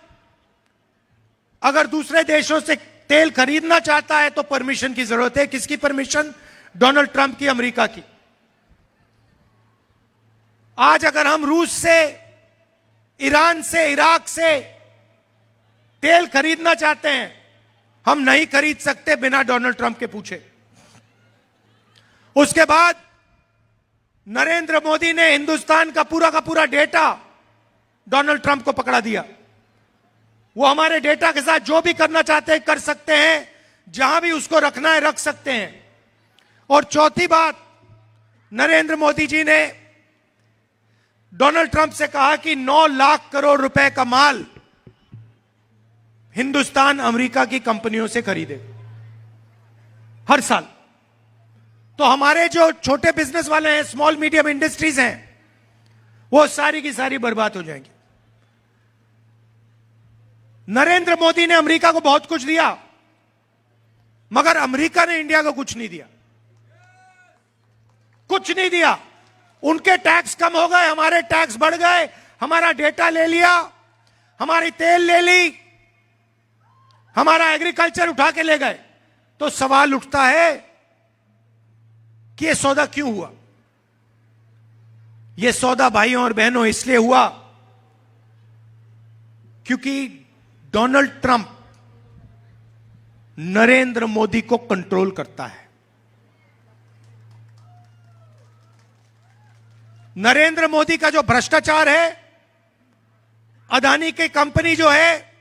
अगर दूसरे देशों से तेल खरीदना चाहता है तो परमिशन की जरूरत है। किसकी परमिशन? डोनाल्ड ट्रंप की, अमेरिका की। आज अगर हम रूस से, ईरान से, इराक से तेल खरीदना चाहते हैं, हम नहीं खरीद सकते बिना डोनाल्ड ट्रंप के पूछे। उसके बाद नरेंद्र मोदी ने हिंदुस्तान का पूरा डेटा डोनाल्ड ट्रंप को पकड़ा दिया। वो हमारे डेटा के साथ जो भी करना चाहते हैं कर सकते हैं, जहां भी उसको रखना है रख सकते हैं। और चौथी बात, नरेंद्र मोदी जी ने डोनाल्ड ट्रंप से कहा कि 9 लाख करोड़ रुपए का माल हिंदुस्तान अमेरिका की कंपनियों से खरीदे हर साल। तो हमारे जो छोटे बिजनेस वाले हैं, स्मॉल मीडियम इंडस्ट्रीज हैं, वो सारी की सारी बर्बाद हो जाएंगी। नरेंद्र मोदी ने अमेरिका को बहुत कुछ दिया, मगर अमेरिका ने इंडिया को कुछ नहीं दिया। कुछ नहीं दिया। उनके टैक्स कम हो गए, हमारे टैक्स बढ़ गए। हमारा डेटा ले लिया, हमारी तेल ले ली, हमारा एग्रीकल्चर उठा के ले गए। तो सवाल उठता है कि यह सौदा क्यों हुआ? यह सौदा भाइयों और बहनों इसलिए हुआ क्योंकि डोनाल्ड ट्रंप नरेंद्र मोदी को कंट्रोल करता है। नरेंद्र मोदी का जो भ्रष्टाचार है, अदानी की कंपनी जो है,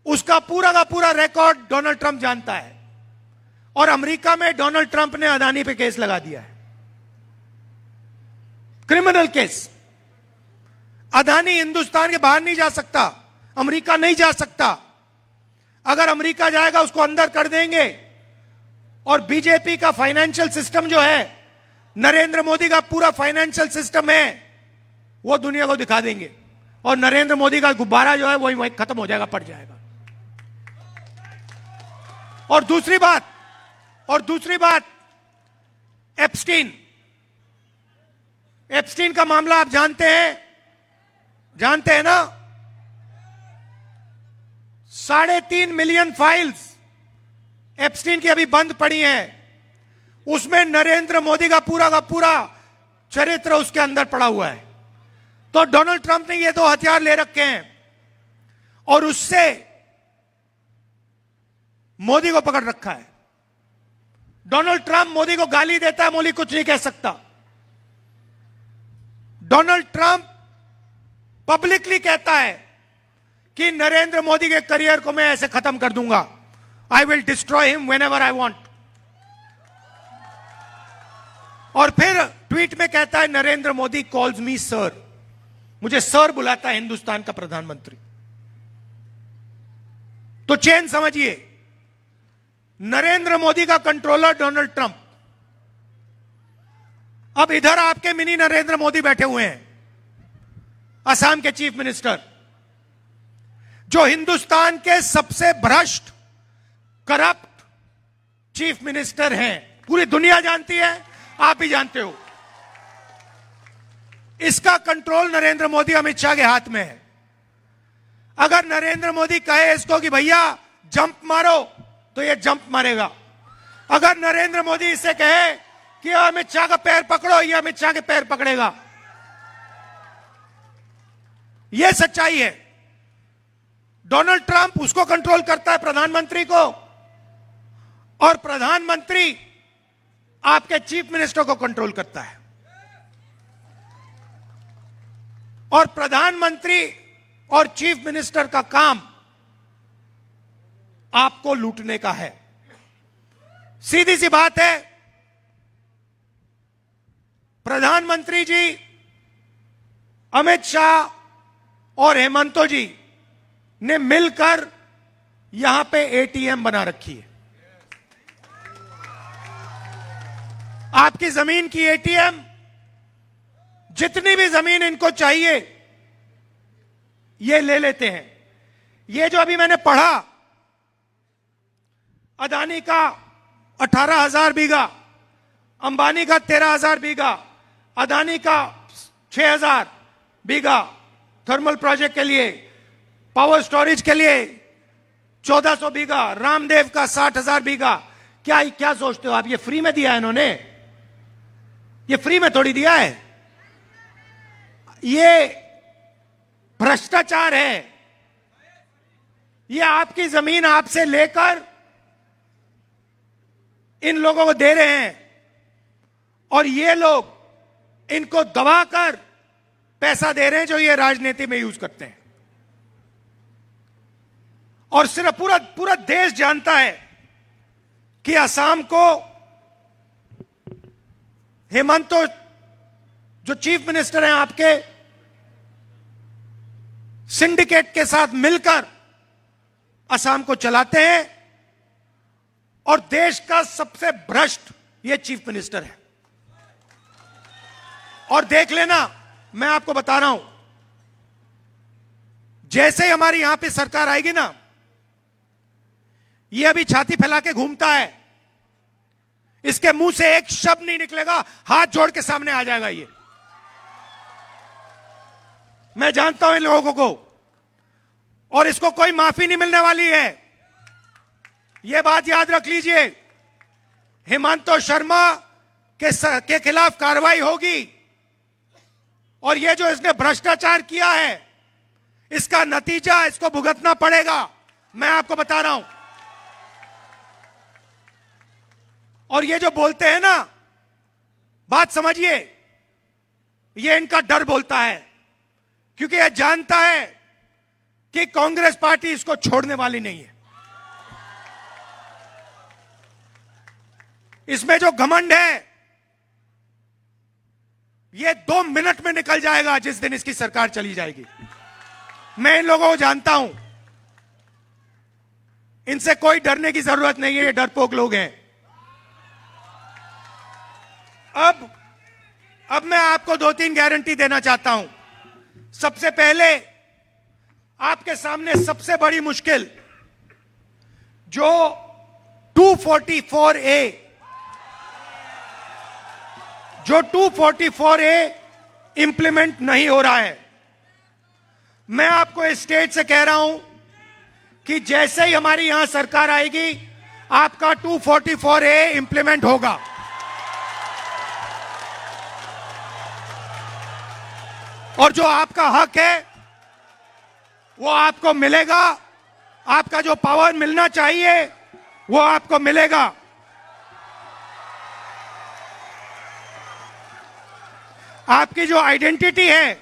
उसका पूरा का पूरा रिकॉर्ड डोनाल्ड ट्रंप जानता है। और अमेरिका में डोनाल्ड ट्रंप ने अदानी पे केस लगा दिया है, क्रिमिनल केस। अदानी हिंदुस्तान के बाहर नहीं जा सकता, अमेरिका नहीं जा सकता। अगर अमेरिका जाएगा उसको अंदर कर देंगे। और बीजेपी का फाइनेंशियल सिस्टम जो है, नरेंद्र मोदी का पूरा फाइनेंशियल सिस्टम है, वो दुनिया को दिखा देंगे। और नरेंद्र मोदी का गुब्बारा जो है वही खत्म हो जाएगा, पड़ जाएगा। और दूसरी बात, एप्स्टीन का मामला आप जानते हैं ना? 3.5 मिलियन फाइल्स एप्स्टीन की अभी बंद पड़ी हैं। उसमें नरेंद्र मोदी का पूरा चरित्र उसके अंदर पड़ा हुआ है। तो डोनाल्ड ट्रंप ने ये 2 हथियार ले रखे हैं और उससे मोदी को पकड़ रखा है। डोनाल्ड ट्रंप मोदी को गाली देता है, मोदी कुछ नहीं कह सकता। डोनाल्ड ट्रंप पब्लिकली कहता है कि नरेंद्र मोदी के करियर को मैं ऐसे खत्म कर दूंगा। I will destroy him whenever I want. और फिर ट्वीट में कहता है, Narendra Modi calls me sir. मुझे सर बुलाता है हिंदुस्तान का प्रधानमंत्री। तो चेन समझिए, नरेंद्र मोदी का कंट्रोलर डोनाल्ड ट्रंप, अब इधर आपके मिनी नरेंद्र मोदी बैठे हुए हैं, असम के चीफ मिनिस्टर, जो हिंदुस्तान के सबसे भ्रष्ट करप्ट चीफ मिनिस्टर हैं। पूरी दुनिया जानती है, आप भी जानते हो। इसका कंट्रोल नरेंद्र मोदी अमित शाह के हाथ में है। अगर नरेंद्र मोदी कहे इसको कि भैया जंप मारो, तो ये जंप मारेगा। अगर नरेंद्र मोदी इसे कहे कि अमित शाह का पैर पकड़ो, ये अमित शाह के पैर पकड़ेगा। यह सच्चाई है। डोनाल्ड ट्रंप उसको कंट्रोल करता है, प्रधानमंत्री को, और प्रधानमंत्री आपके चीफ मिनिस्टर को कंट्रोल करता है। और प्रधानमंत्री और चीफ मिनिस्टर का काम आपको लूटने का है। सीधी सी बात है, प्रधानमंत्री जी, अमित शाह और हेमंतो जी ने मिलकर यहां पे एटीएम बना रखी है। आपकी जमीन की एटीएम, जितनी भी जमीन इनको चाहिए ये ले लेते हैं। ये जो अभी मैंने पढ़ा, अदानी का 18,000 बीघा, अंबानी का 13,000 बीघा, अदानी का 6,000 बीघा थर्मल प्रोजेक्ट के लिए, पावर स्टोरेज के लिए 1,400 बीघा, रामदेव का 60,000 बीघा। क्या सोचते हो आप, ये फ्री में दिया है इन्होंने? ये फ्री में थोड़ी दिया है, ये भ्रष्टाचार है। ये आपकी जमीन आपसे लेकर इन लोगों को दे रहे हैं, और ये लोग इनको दबाकर पैसा दे रहे हैं, जो ये राजनीति में यूज करते हैं। और सिर्फ पूरा देश जानता है कि असम को हेमंतो, जो चीफ मिनिस्टर हैं आपके, सिंडिकेट के साथ मिलकर असम को चलाते हैं, और देश का सबसे भ्रष्ट ये चीफ मिनिस्टर है। और देख लेना, मैं आपको बता रहा हूं, जैसे ही हमारी यहां पे सरकार आएगी ना, ये अभी छाती फैला के घूमता है, इसके मुंह से एक शब्द नहीं निकलेगा, हाथ जोड़ के सामने आ जाएगा ये। मैं जानता हूं इन लोगों को, और इसको कोई माफी नहीं मिलने वाली है। यह बात याद रख लीजिए, हेमंतो शर्मा के खिलाफ कार्रवाई होगी, और यह जो इसने भ्रष्टाचार किया है, इसका नतीजा इसको भुगतना पड़ेगा। मैं आपको बता रहा हूं। और ये जो बोलते हैं ना, बात समझिए, ये इनका डर बोलता है, क्योंकि यह जानता है कि कांग्रेस पार्टी इसको छोड़ने वाली नहीं है। इसमें जो घमंड है, ये 2 मिनट में निकल जाएगा जिस दिन इसकी सरकार चली जाएगी। मैं इन लोगों को जानता हूं, इनसे कोई डरने की जरूरत नहीं है, ये डरपोक लोग हैं। अब मैं आपको 2-3 गारंटी देना चाहता हूं। सबसे पहले, आपके सामने सबसे बड़ी मुश्किल, जो 244A इंप्लीमेंट नहीं हो रहा है। मैं आपको इस स्टेज से कह रहा हूं कि जैसे ही हमारी यहां सरकार आएगी, आपका 244A इंप्लीमेंट होगा। और जो आपका हक है वो आपको मिलेगा। आपका जो पावर मिलना चाहिए वो आपको मिलेगा। आपकी जो आइडेंटिटी है,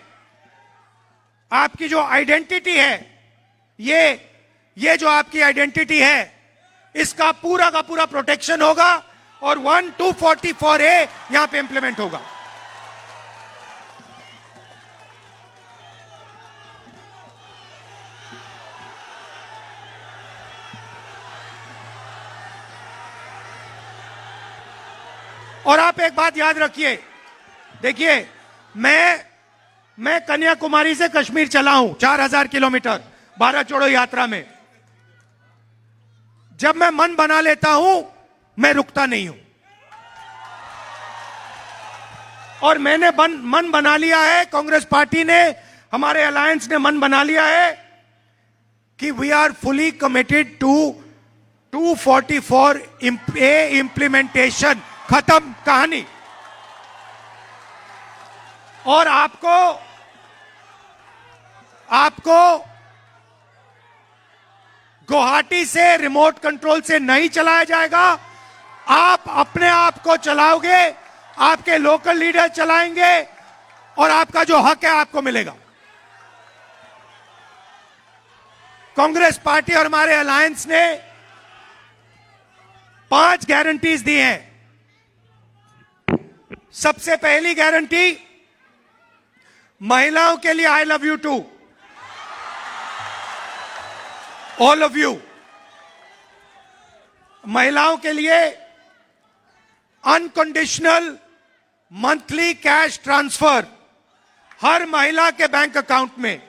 ये जो आपकी आइडेंटिटी है, इसका पूरा का पूरा प्रोटेक्शन होगा, और 244A यहां पे इंप्लीमेंट होगा। और आप एक बात याद रखिए, देखिए मैं कन्याकुमारी से कश्मीर चला हूं 4000 किलोमीटर भारत जोड़ो यात्रा में। जब मैं मन बना लेता हूं मैं रुकता नहीं हूं, और मैंने मन बना लिया है, कांग्रेस पार्टी ने, हमारे अलायंस ने मन बना लिया है कि we are fully committed to 244A implementation. खत्म कहानी। और आपको गुवाहाटी से रिमोट कंट्रोल से नहीं चलाया जाएगा, आप अपने आप को चलाओगे, आपके लोकल लीडर चलाएंगे, और आपका जो हक है आपको मिलेगा। कांग्रेस पार्टी और हमारे अलायंस ने 5 गारंटीज दी हैं। सबसे पहली गारंटी, महिलाओं के लिए I love you to all of you. महिलाओं के लिए अनकंडीशनल मंथली कैश ट्रांसफर हर महिला के बैंक अकाउंट में,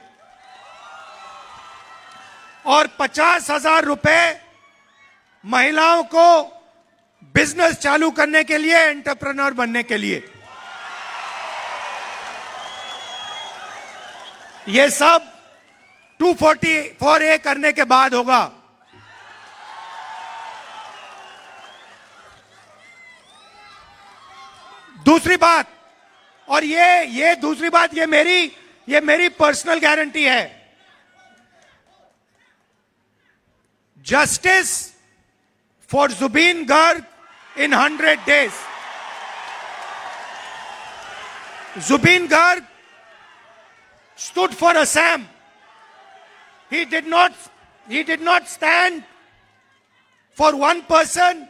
और 50,000 रुपए महिलाओं को बिजनेस चालू करने के लिए, एंटरप्रेन्योर बनने के लिए। यह सब 244A करने के बाद होगा। दूसरी बात, और ये दूसरी बात, ये मेरी पर्सनल गारंटी है, justice for Zubeen Garg in 100 days. Zubeen Garg stood for Assam. He did not stand for one person,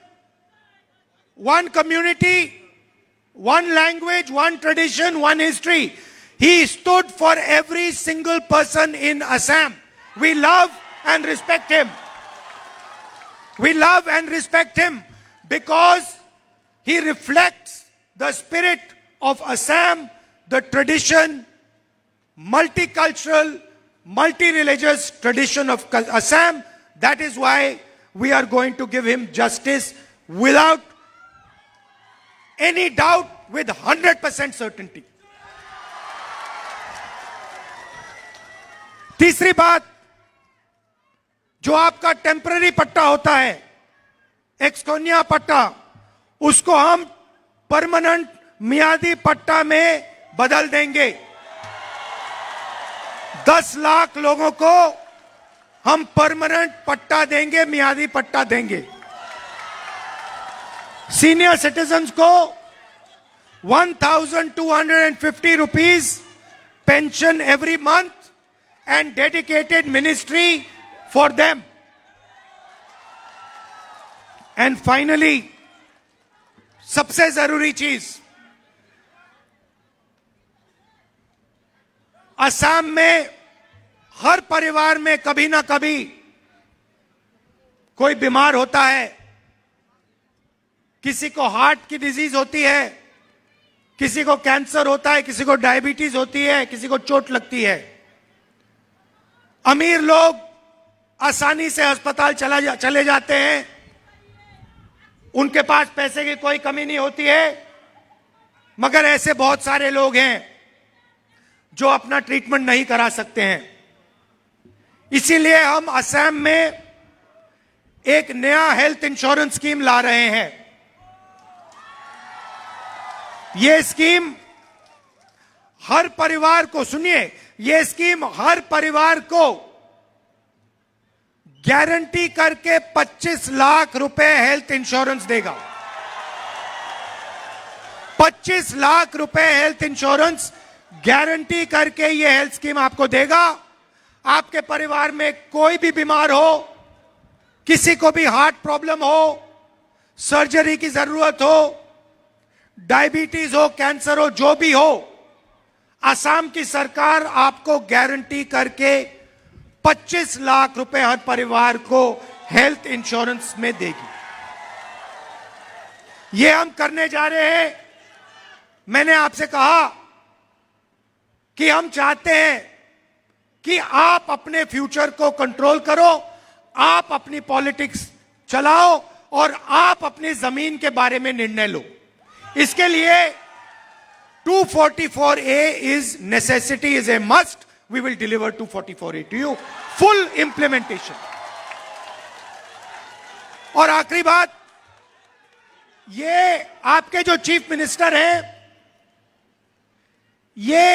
one community, one language, one tradition, one history. He stood for every single person in Assam. We love and respect him. We love and respect him because he reflects the spirit of Assam, the tradition, multicultural, multi-religious tradition of Assam. That is why we are going to give him justice without any doubt, with 100% certainty. तीसरी बात, जो आपका temporary पट्टा होता है, एक्सकोनिया पट्टा, उसको हम परमानेंट मियादी पट्टा में बदल देंगे। 10 लाख लोगों को हम परमानेंट पट्टा देंगे, मियादी पट्टा देंगे। सीनियर सिटीजन्स को 1,250 rupees pension every month and dedicated ministry for them. And finally, सबसे जरूरी चीज, असम में हर परिवार में कभी ना कभी कोई बीमार होता है। किसी को हार्ट की डिजीज होती है, किसी को कैंसर होता है, किसी को डायबिटीज होती है, किसी को चोट लगती है। अमीर लोग आसानी से अस्पताल चले जाते हैं, उनके पास पैसे की कोई कमी नहीं होती है। मगर ऐसे बहुत सारे लोग हैं जो अपना ट्रीटमेंट नहीं करा सकते हैं। इसीलिए हम असम में एक नया हेल्थ इंश्योरेंस स्कीम ला रहे हैं। यह स्कीम हर परिवार को, सुनिए, यह स्कीम हर परिवार को गारंटी करके 25 लाख रुपए हेल्थ इंश्योरेंस देगा। 25 लाख रुपए हेल्थ इंश्योरेंस गारंटी करके यह हेल्थ स्कीम आपको देगा। आपके परिवार में कोई भी बीमार हो, किसी को भी हार्ट प्रॉब्लम हो, सर्जरी की जरूरत हो, डायबिटीज हो, कैंसर हो, जो भी हो, असम की सरकार आपको गारंटी करके 25 लाख रुपए हर परिवार को हेल्थ इंश्योरेंस में देगी। ये हम करने जा रहे हैं। मैंने आपसे कहा कि हम चाहते हैं कि आप अपने फ्यूचर को कंट्रोल करो, आप अपनी पॉलिटिक्स चलाओ और आप अपनी जमीन के बारे में निर्णय लो। इसके लिए 244A is necessity, is a must. We will deliver 244A to you. Full implementation. और आखिरी बात, ये आपके जो चीफ मिनिस्टर हैं, ये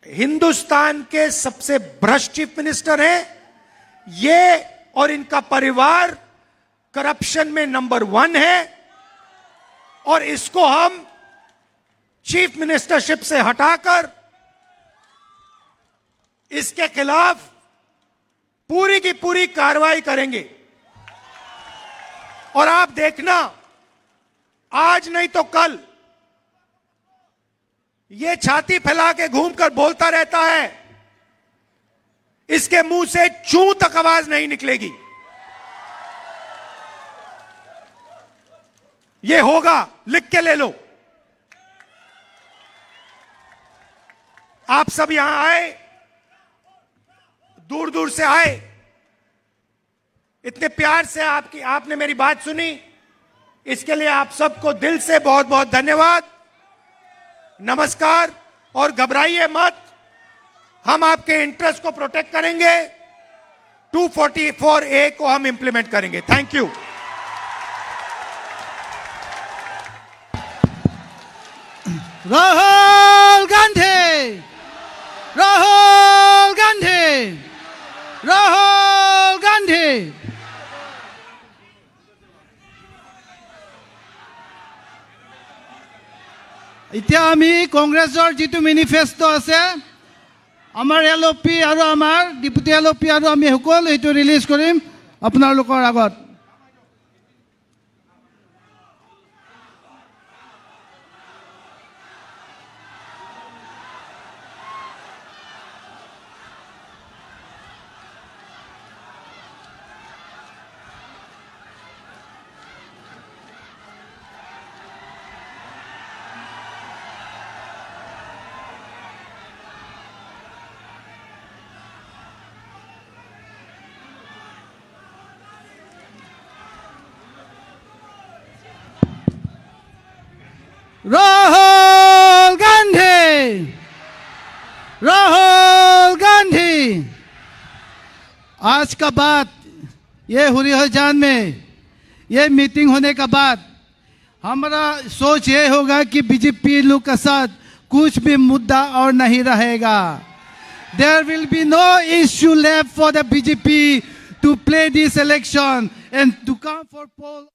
हिंदुस्तान के सबसे भ्रष्ट चीफ मिनिस्टर हैं। ये और इनका परिवार करप्शन में नंबर 1 है और इसको हम चीफ मिनिस्टरशिप से हटाकर इसके खिलाफ पूरी की पूरी कार्रवाई करेंगे। और आप देखना, आज नहीं तो कल ये छाती फैला के घूमकर बोलता रहता है, इसके मुंह से चू तक आवाज नहीं निकलेगी। ये होगा, लिख के ले लो। आप सब यहां आए, दूर दूर से आए, इतने प्यार से आपने मेरी बात सुनी, इसके लिए आप सबको दिल से बहुत बहुत धन्यवाद, नमस्कार। और घबराइए मत, हम आपके इंटरेस्ट को प्रोटेक्ट करेंगे। 244A को हम इंप्लीमेंट करेंगे। Thank you. राहुल गांधी, राहुल गांधी, राहुल गांधी। এতিয়া আমি কংগ্ৰেছৰ যিটো মেনিফেষ্টো আছে, আমাৰ LOP আৰু আমাৰ ডিপুটি LOP আৰু আমি সকলো এইটো ৰিলিজ কৰিম আপোনালোকৰ আগত। राहुल गांधी, राहुल गांधी। आज का बाद ये हुरियाजान में ये मीटिंग होने का बाद हमारा सोच ये होगा कि बीजेपी लोग का साथ कुछ भी मुद्दा और नहीं रहेगा। There will be no issue left for the BJP to play this election and to come for poll.